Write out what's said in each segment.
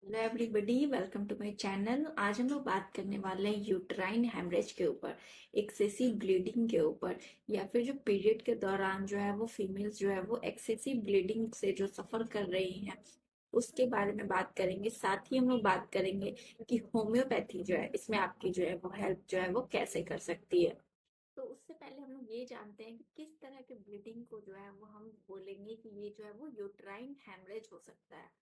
Hello everybody, welcome to my channel. आज हम लोग बात करने वाले हैं यूट्राइन हेमरेज के ऊपर, एक्सेसिव ब्लीडिंग के ऊपर, या फिर जो पीरियड के दौरान जो है वो फीमेल्स जो है वो एक्सेसिव ब्लीडिंग से जो सफर कर रही हैं उसके बारे में बात करेंगे। साथ ही हम लोग बात करेंगे कि होम्योपैथी जो है इसमें आपकी जो है वो हेल्प जो है वो कैसे कर सकती है। तो उससे पहले हम लोग ये जानते हैं कि किस तरह के ब्लीडिंग को जो है वो हम बोलेंगे कि ये जो है वो यूट्राइन हेमरेज हो सकता है।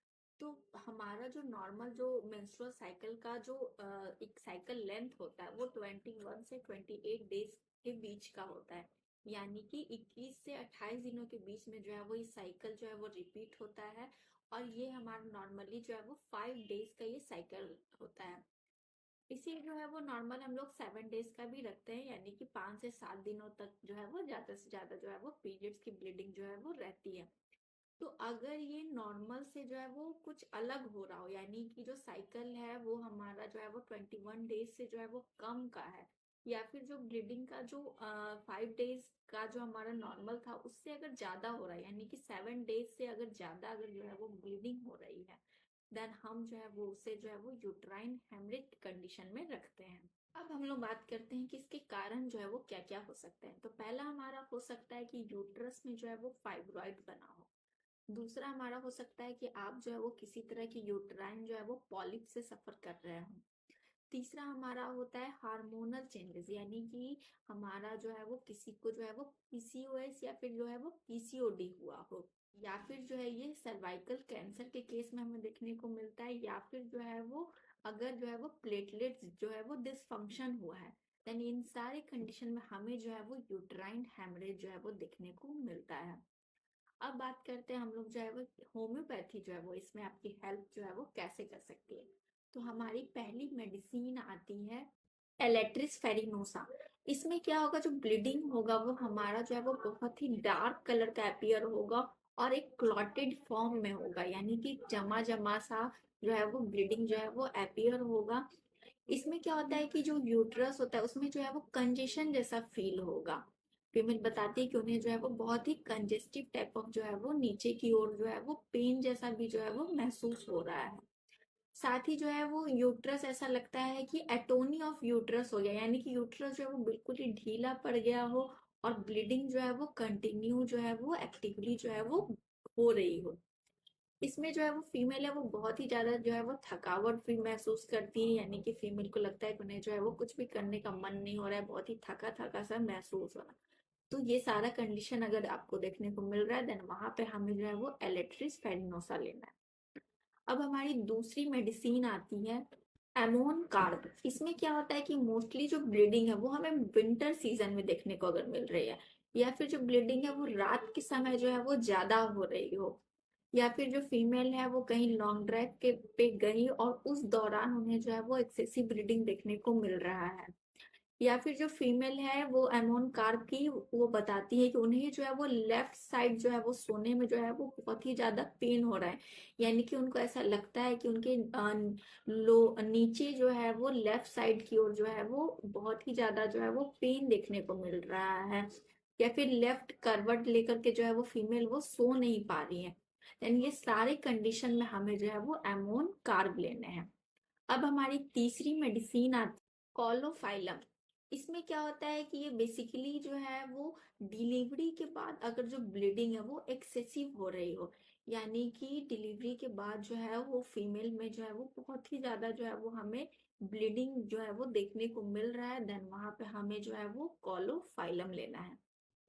तो हमारा जो नॉर्मल जो मेंस्ट्रुअल साइकिल का जो एक साइकिल लेंथ होता है वो 21 से 28 डेज के बीच का होता है। यानी कि 21 से 28 दिनों के बीच में जो है वो ये साइकिल जो है वो रिपीट होता है। और ये हमारा नॉर्मली जो है वो 5 डेज का ये साइकिल होता है। इसी जो है वो नॉर्मल हम लोग 7 डेज का भी रखते हैं, यानी कि 5 से 7 दिनों तक जो है वो ज्यादा से ज्यादा जो है वो पीरियड्स की ब्लीडिंग जो है वो रहती है। तो अगर ये नॉर्मल से जो है वो कुछ अलग हो रहा हो, यानी कि जो साइकिल है वो हमारा जो है वो 21 डेज से जो है वो कम का है, या फिर जो ब्लीडिंग का जो 5 डेज का जो हमारा नॉर्मल था उससे अगर ज्यादा हो रहा है, यानी कि 7 डेज से अगर ज्यादा अगर जो है वो ब्लीडिंग हो रही है, देन हम जो है वो उसे जो है वो यूट्राइन हेमरेज कंडीशन में रखते हैं। अब हम लोग बात करते हैं कि इसके कारण जो है वो क्या क्या हो सकते हैं। तो पहला हमारा हो सकता है कि यूट्रस में जो है वो फाइब्रॉइड बना हो। दूसरा हमारा हो सकता है कि आप जो है वो किसी तरह की यूट्राइन जो है वो पॉलिप से सफर कर रहे हो। तीसरा हमारा होता है हार्मोनल चेंजेस, यानी कि हमारा जो है वो किसी को जो है वो पीसीओएस या फिर जो है वो पीसीओडी हुआ हो, या फिर जो है ये सर्वाइकल कैंसर के केस में हमें देखने को मिलता है, या फिर जो है वो अगर जो है वो प्लेटलेट्स जो है वो डिसफंक्शन हुआ है, देन इन सारे कंडीशन में हमें जो है वो यूट्राइन हेमरेज जो है वो देखने को मिलता है। अब बात करते हैं हम लोग जो है वो होम्योपैथी जो है वो इसमें आपकी हेल्प जो है वो कैसे कर सकती है। तो हमारी पहली मेडिसिन आती है एलेट्रिस फेरिनोसा। इसमें क्या होगा, जो ब्लीडिंग होगा वो हमारा जो है वो बहुत ही डार्क कलर का अपीयर होगा और एक क्लॉटेड फॉर्म में होगा, यानी कि जमा जमा सा जो है वो ब्लीडिंग जो है वो अपीयर होगा। इसमें क्या होता है कि जो यूट्रस होता है उसमें जो है वो कंजेशन जैसा फील होगा। फीमेल बताती है कि उन्हें जो है वो बहुत ही कंजेस्टिव टाइप ऑफ जो है वो नीचे की ओर जो है वो पेन जैसा भी जो है वो महसूस हो रहा है। साथ ही जो है वो यूट्रस ऐसा लगता है कि एटोनी ऑफ यूट्रस हो गया, यानी कि यूट्रस जो है वो बिल्कुल ही ढीला पड़ गया हो और ब्लीडिंग जो है वो कंटिन्यू जो है वो एक्टिवली जो है वो हो रही हो। इसमें जो है वो फीमेल है वो बहुत ही ज्यादा जो है वो थकावट फील महसूस करती है, यानी कि फीमेल को लगता है कि उन्हें जो है वो कुछ भी करने का मन नहीं हो रहा है, बहुत ही थका थका सा महसूस हो रहा है। तो ये सारा कंडीशन अगर आपको देखने को मिल रहा है, देन वहां पे हमें जो है वो एलेट्रिस फेरिनोसा लेना है। अब हमारी दूसरी मेडिसिन आती है एमोन कार्ब। इसमें क्या होता है कि मोस्टली जो ब्लीडिंग है वो हमें विंटर सीजन में देखने को अगर मिल रही है, या फिर जो ब्लीडिंग है वो रात के समय जो है वो ज्यादा हो रही हो, या फिर जो फीमेल है वो कहीं लॉन्ग ड्राइव के पे गई और उस दौरान उन्हें जो है वो एक्सेसिव ब्लीडिंग देखने को मिल रहा है, या फिर जो फीमेल है वो एमोन कार्ब की वो बताती है कि उन्हें जो है वो लेफ्ट साइड जो है वो सोने में जो है वो बहुत ही ज्यादा पेन हो रहा है, यानी कि उनको ऐसा लगता है कि उनके लो नीचे जो है वो लेफ्ट साइड की ओर जो है वो बहुत ही ज्यादा जो है वो पेन देखने को मिल रहा है, या फिर लेफ्ट करवट लेकर के जो है वो फीमेल वो सो नहीं पा रही है। देन ये सारे कंडीशन में हमें जो है वो एमोन कार्ब लेने हैं। अब हमारी तीसरी मेडिसिन आती है कॉलोफाइलम। इसमें क्या होता है कि ये बेसिकली जो है वो डिलीवरी के बाद अगर जो ब्लीडिंग है वो एक्सेसिव हो रही हो, यानी कि डिलीवरी के बाद जो है वो फीमेल में जो है वो बहुत ही ज्यादा जो है वो हमें ब्लीडिंग जो है वो देखने को मिल रहा है, देन वहां पे हमें जो है वो कॉलोफाइलम लेना है।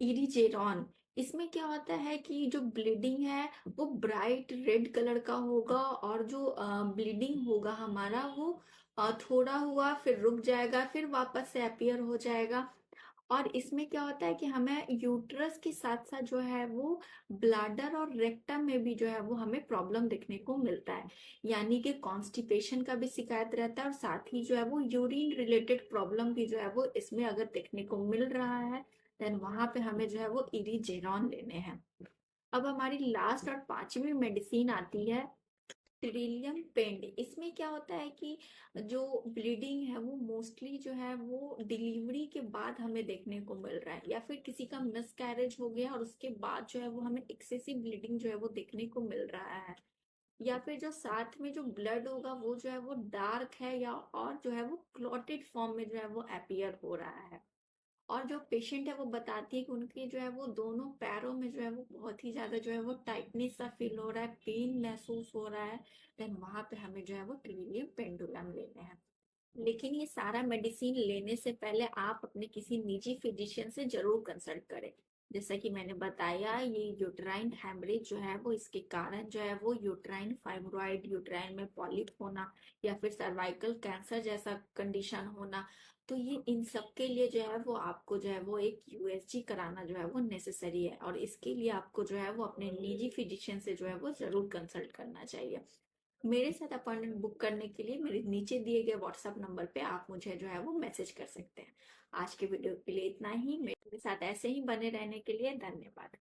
इरिजेरॉन। इसमें क्या होता है कि जो ब्लीडिंग है वो ब्राइट रेड कलर का होगा, और जो ब्लीडिंग होगा हमारा वो थोड़ा हुआ फिर रुक जाएगा फिर वापस से अपीयर हो जाएगा। और इसमें क्या होता है कि हमें यूट्रस के साथ साथ जो है वो ब्लैडर और रेक्टम में भी जो है वो हमें प्रॉब्लम देखने को मिलता है, यानी कि कॉन्स्टिपेशन का भी शिकायत रहता है, और साथ ही जो है वो यूरिन रिलेटेड प्रॉब्लम भी जो है वो इसमें अगर देखने को मिल रहा है, देन वहां पे हमें जो है वो इरिजेरॉन लेने हैं। अब हमारी लास्ट और पांचवी मेडिसिन आती है ट्रिलियम पेंड। इसमें क्या होता है कि जो ब्लीडिंग है वो मोस्टली जो है वो डिलीवरी के बाद हमें देखने को मिल रहा है, या फिर किसी का मिसकैरेज हो गया और उसके बाद जो है वो हमें एक्सेसिव ब्लीडिंग जो है वो देखने को मिल रहा है। या फिर जो साथ में जो ब्लड होगा वो जो है वो डार्क है, या और जो है वो क्लॉटेड फॉर्म में जो है वो अपीयर हो रहा है। और जो पेशेंट है वो बताती है कि उनके जो है वो दोनों पैरों में जो है वो बहुत ही ज्यादा जो है वो टाइटनेस सा फील हो रहा है, पेन महसूस हो रहा है। देन वहां पे हमें जो है वो ट्रिलियम पेंडुलम लेने हैं। लेकिन ये सारा मेडिसिन लेने से पहले आप अपने किसी निजी फिजिशियन से जरूर कंसल्ट करें। जैसा कि मैंने बताया, ये यूट्राइन हैमरेज जो है वो इसके कारण जो है वो यूट्राइन फाइब्रॉइड, यूट्राइन में पॉलिप होना, या फिर सर्वाइकल कैंसर जैसा कंडीशन होना। तो ये इन सब के लिए जो है वो आपको जो है वो एक यूएसजी कराना जो है वो नेसेसरी है, और इसके लिए आपको जो है वो अपने निजी फिजिशियन से जो है वो जरूर कंसल्ट करना चाहिए। मेरे साथ अपॉइंटमेंट बुक करने के लिए मेरे नीचे दिए गए व्हाट्सएप नंबर पे आप मुझे जो है वो मैसेज कर सकते हैं। आज के वीडियो के लिए इतना ही। मेरे साथ ऐसे ही बने रहने के लिए धन्यवाद।